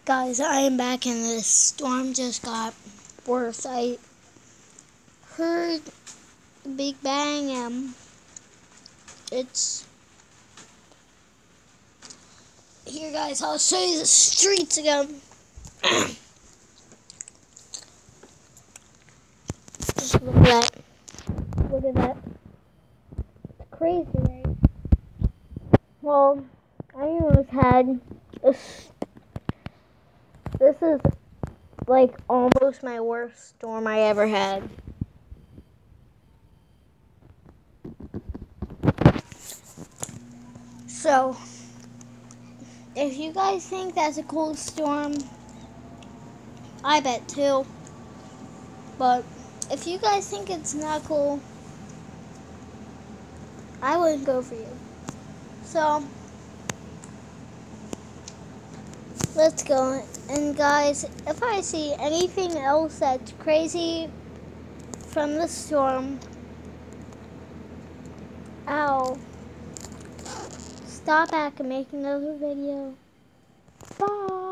Guys, I am back and the storm just got worse. I heard the big bang and it's here, guys. I'll show you the streets again. Just look at that. Look at that. It's crazy, right? Well, I almost had this. This is like almost my worst storm I ever had. So, if you guys think that's a cool storm, I bet too. But if you guys think it's not cool, I wouldn't go for you. So, let's go. And guys, if I see anything else that's crazy from the storm, I'll stop back and make another video. Bye.